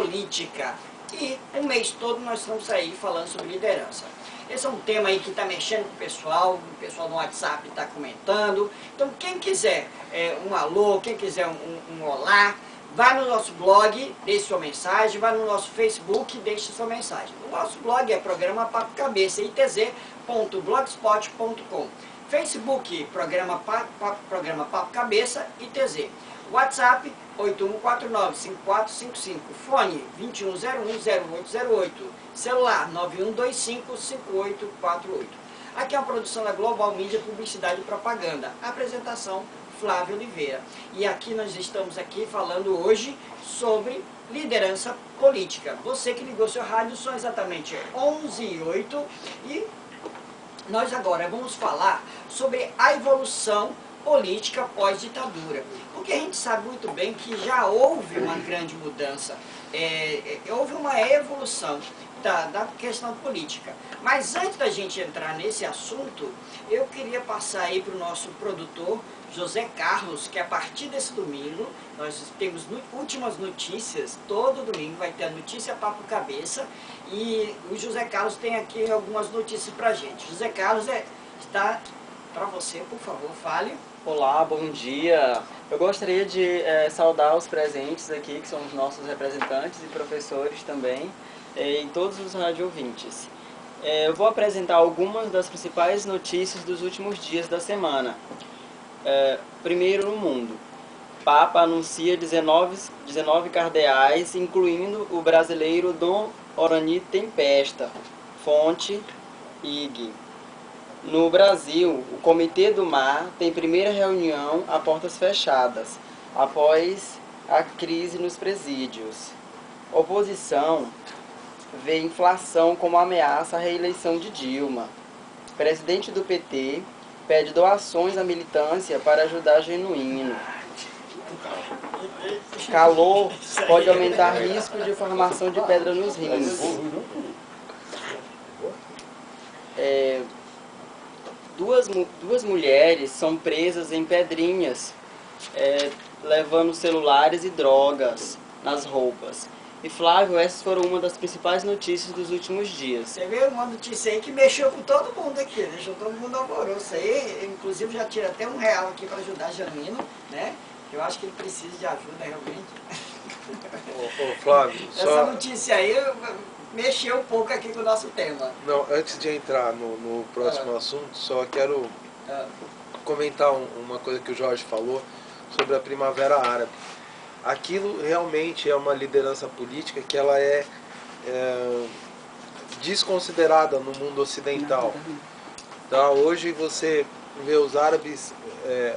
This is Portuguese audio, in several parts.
política. E o mês todo nós estamos aí falando sobre liderança. Esse é um tema aí que está mexendo com o pessoal no WhatsApp está comentando. Então quem quiser um alô, quem quiser um olá, vai no nosso blog, deixe sua mensagem, vai no nosso Facebook, deixe sua mensagem. O nosso blog é Programa Papo Cabeça, itz.blogspot.com. Facebook, Programa Papo Cabeça, ITZ. WhatsApp, 8149-5455. Fone, 2101-0808. Celular, 9125-5848. Aqui é uma produção da Global Mídia, Publicidade e Propaganda. Apresentação, Flávio Oliveira. E aqui nós estamos aqui falando hoje sobre liderança política. Você que ligou seu rádio, são exatamente 11h08 e nós agora vamos falar sobre a evolução política pós-ditadura. Porque a gente sabe muito bem que já houve uma grande mudança, houve uma evolução da questão política. Mas antes da gente entrar nesse assunto, eu queria passar aí para o nosso produtor, José Carlos, que a partir desse domingo, nós temos últimas notícias, todo domingo vai ter a notícia Papo Cabeça, e o José Carlos tem aqui algumas notícias para a gente. José Carlos, está para você, por favor, fale. Olá, bom dia. Eu gostaria de saudar os presentes aqui, que são os nossos representantes e professores também, e todos os rádio-ouvintes. Eu vou apresentar algumas das principais notícias dos últimos dias da semana. Primeiro no mundo. Papa anuncia 19 cardeais, incluindo o brasileiro Dom Orani Tempesta. Fonte, IG. No Brasil, o Comitê do Mar tem primeira reunião a portas fechadas, após a crise nos presídios. Oposição vê inflação como ameaça à reeleição de Dilma. Presidente do PT pede doações à militância para ajudar Genuíno. Calor pode aumentar risco de formação de pedra nos rins. Duas mulheres são presas em Pedrinhas, levando celulares e drogas nas roupas. E Flávio, essas foram uma das principais notícias dos últimos dias. Você vê uma notícia aí que mexeu com todo mundo aqui, deixou todo mundo alvoroço aí, inclusive já tira até R$1 aqui para ajudar Genuíno, né? Eu acho que ele precisa de ajuda realmente. Ô Flávio, essa notícia aí mexeu um pouco aqui com o nosso tema. Não, antes de entrar no próximo assunto, só quero comentar uma coisa que o Jorge falou sobre a Primavera Árabe. Aquilo realmente é uma liderança política que ela é desconsiderada no mundo ocidental. Tá? Hoje você vê os árabes,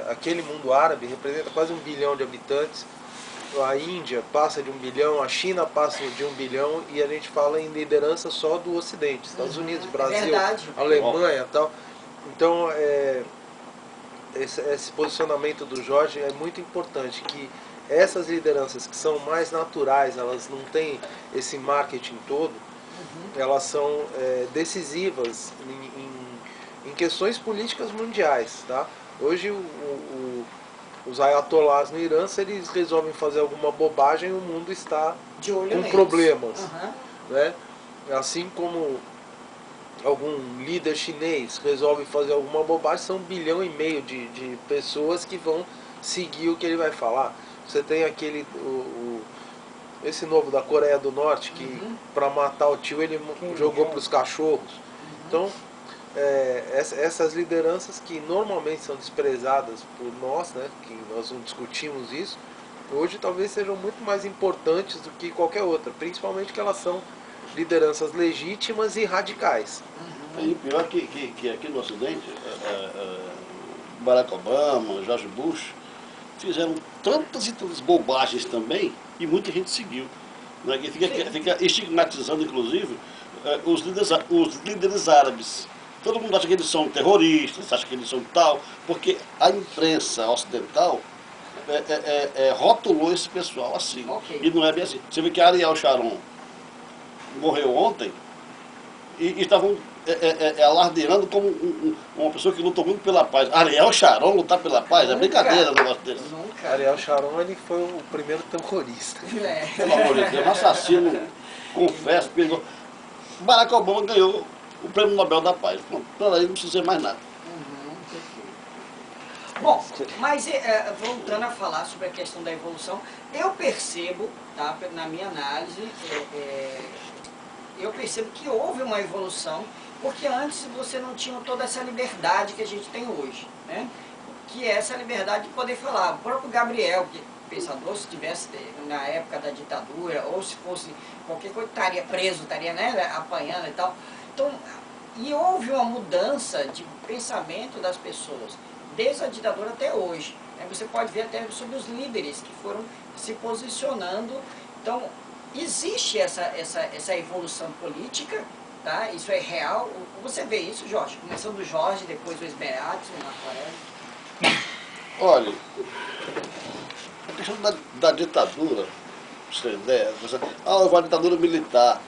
aquele mundo árabe representa quase 1 bilhão de habitantes. A Índia passa de 1 bilhão, a China passa de 1 bilhão e a gente fala em liderança só do Ocidente, Estados Unidos, Brasil, Alemanha e tal. Então, esse posicionamento do Jorge é muito importante, que essas lideranças que são mais naturais, elas não têm esse marketing todo, elas são decisivas em questões políticas mundiais. Tá? Hoje os ayatollahs no Irã, se eles resolvem fazer alguma bobagem, o mundo está com problemas. Né? Assim como algum líder chinês resolve fazer alguma bobagem, são 1,5 bilhão de pessoas que vão seguir o que ele vai falar. Você tem esse novo da Coreia do Norte, que para matar o tio ele jogou para os cachorros. Então, essas lideranças que normalmente são desprezadas por nós, né, que nós não discutimos isso, hoje talvez sejam muito mais importantes do que qualquer outra, principalmente que elas são lideranças legítimas e radicais. E pior que aqui no Ocidente, Barack Obama, George Bush, fizeram tantas e tantas bobagens também, e muita gente seguiu. Né? E fica estigmatizando, inclusive, os líderes árabes. Todo mundo acha que eles são terroristas, acha que eles são tal, porque a imprensa ocidental rotulou esse pessoal assim. E não é bem assim. Você vê que Ariel Sharon morreu ontem, e estavam alardeando como uma pessoa que lutou muito pela paz. Ariel Sharon lutar pela paz, é brincadeira o negócio desse. Nunca. Ariel Sharon, ele foi o primeiro terrorista. É. Pelo amor de Deus, um assassino, confesso, perdoa. Barack Obama ganhou o Prêmio Nobel da Paz. Pronto, aí não precisa dizer mais nada. Bom, mas voltando a falar sobre a questão da evolução, eu percebo, tá, na minha análise, eu percebo que houve uma evolução, porque antes você não tinha toda essa liberdade que a gente tem hoje, né? Que é essa liberdade de poder falar. O próprio Gabriel, que pensador, se tivesse na época da ditadura, ou se fosse qualquer coisa, estaria preso, estaria, né, apanhando e tal. Então, e houve uma mudança de pensamento das pessoas, desde a ditadura até hoje. Você pode ver até sobre os líderes que foram se posicionando. Então, existe essa evolução política, tá? Isso é real. Você vê isso, Jorge? Começando do Jorge, depois o Esmeralda, o Marco Olha, a questão da ditadura, pra você ter ideia, houve uma ditadura militar.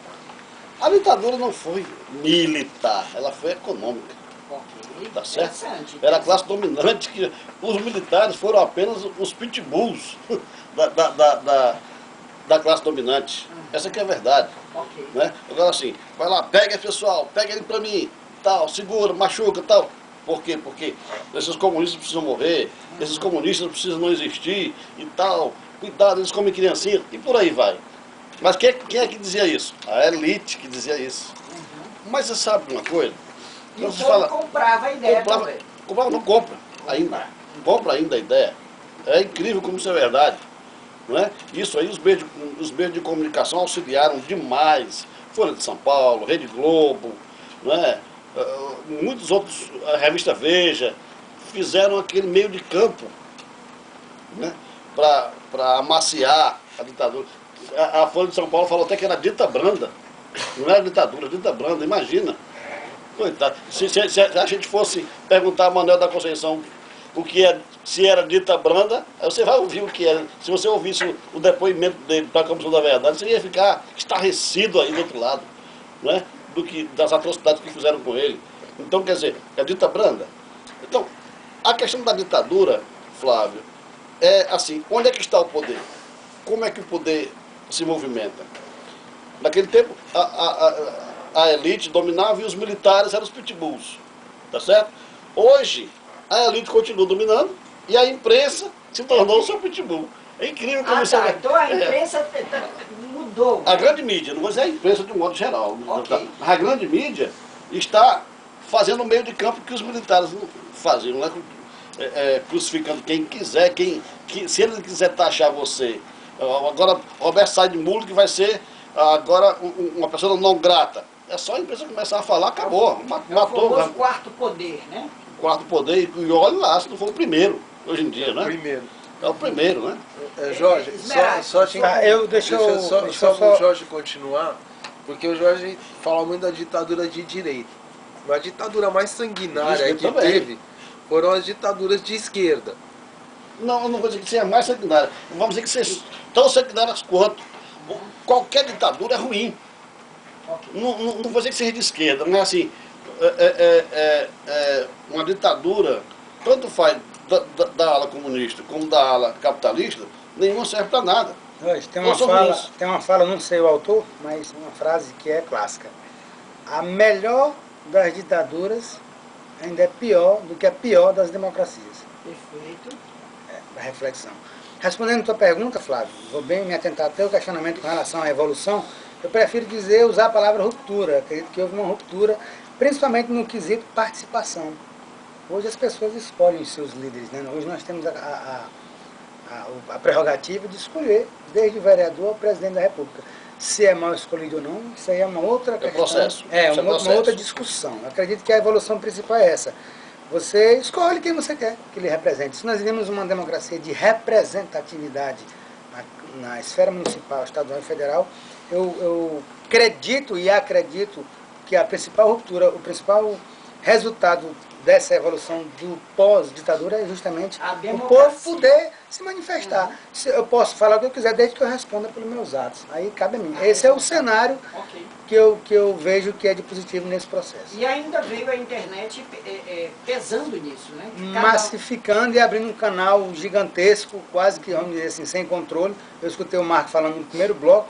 A ditadura não foi militar, ela foi econômica. Ok, Tá certo? interessante. Era a classe dominante, que os militares foram apenas os pitbulls da classe dominante. Essa que é a verdade. Ok. Né? Agora assim, vai lá, pega pessoal, pega ele pra mim, tal, segura, machuca, tal. Por quê? Porque esses comunistas precisam morrer, esses comunistas precisam não existir e tal. Cuidado, eles comem criancinha e por aí vai. Mas quem é que dizia isso? A elite que dizia isso. Mas você sabe uma coisa? E o Você povo comprava a ideia também. comprava, não compra ainda. Compra ainda a ideia. É incrível como isso é verdade. Não é? Isso aí os meios de comunicação auxiliaram demais. Folha de São Paulo, Rede Globo, não é? Muitos outros, a revista Veja, fizeram aquele meio de campo, né? Para amaciar a ditadura. A Folha de São Paulo falou até que era dita branda. Não era ditadura, dita branda, imagina. Coitado. Se a gente fosse perguntar a Manuel da Conceição se era dita branda, aí você vai ouvir o que era. Se você ouvisse o depoimento dele para a Comissão da Verdade, você ia ficar estarrecido aí do outro lado, né? Das atrocidades que fizeram com ele. Então, quer dizer, é dita branda. Então, a questão da ditadura, Flávio, é assim, onde é que está o poder? Como é que o poder se movimenta? Naquele tempo, a elite dominava e os militares eram os pitbulls, tá certo? Hoje, a elite continua dominando e a imprensa se tornou o seu pitbull. É incrível como isso é. Então a imprensa mudou. A grande mídia, não vou dizer a imprensa de um modo geral, Ok. a grande mídia está fazendo o meio de campo que os militares não faziam, né? Crucificando quem quiser, se ele quiser taxar você. Agora, Roberto Saad Mulo, que vai ser agora uma pessoa não grata. É só a imprensa começar a falar, acabou. Matou o quarto poder, né? o quarto poder, e olha lá, se não for o primeiro, hoje em dia, né? Primeiro. É o primeiro, né? Jorge, só deixa o Jorge continuar, porque o Jorge fala muito da ditadura de direita. Mas a ditadura mais sanguinária que teve foram as ditaduras de esquerda. Não, eu não vou dizer que seja mais sanguinária. Vamos dizer que seja tão sanguinária quanto. Qualquer ditadura é ruim. Okay. Não vou dizer que seja de esquerda, mas assim, uma ditadura, tanto faz da ala comunista como da ala capitalista, nenhuma serve para nada. Hoje, tem uma fala, não sei o autor, mas uma frase que é clássica. A melhor das ditaduras ainda é pior do que a pior das democracias. Perfeito. Para reflexão. Respondendo a tua pergunta, Flávio, vou bem me atentar ao teu questionamento com relação à evolução. Eu prefiro usar a palavra ruptura. Acredito que houve uma ruptura, principalmente no quesito participação. Hoje as pessoas escolhem os seus líderes, né? Hoje nós temos a prerrogativa de escolher, desde o vereador ao presidente da República. Se é mal escolhido ou não, isso aí é uma outra questão. Processo. Uma outra discussão. Eu acredito que a evolução principal é essa. Você escolhe quem você quer que lhe represente. Se nós vivemos uma democracia de representatividade na esfera municipal, estadual e federal, eu acredito que a principal ruptura, o principal resultado dessa evolução do pós-ditadura é justamente A o democracia. povo poder se manifestar. Eu posso falar o que eu quiser, desde que eu responda pelos meus atos. Aí cabe a mim. Esse é o cenário Ok. que eu vejo que é de positivo nesse processo. E ainda veio a internet pesando nisso, né? Massificando e abrindo um canal gigantesco, quase que, vamos dizer assim, sem controle. Eu escutei o Marco falando no primeiro bloco,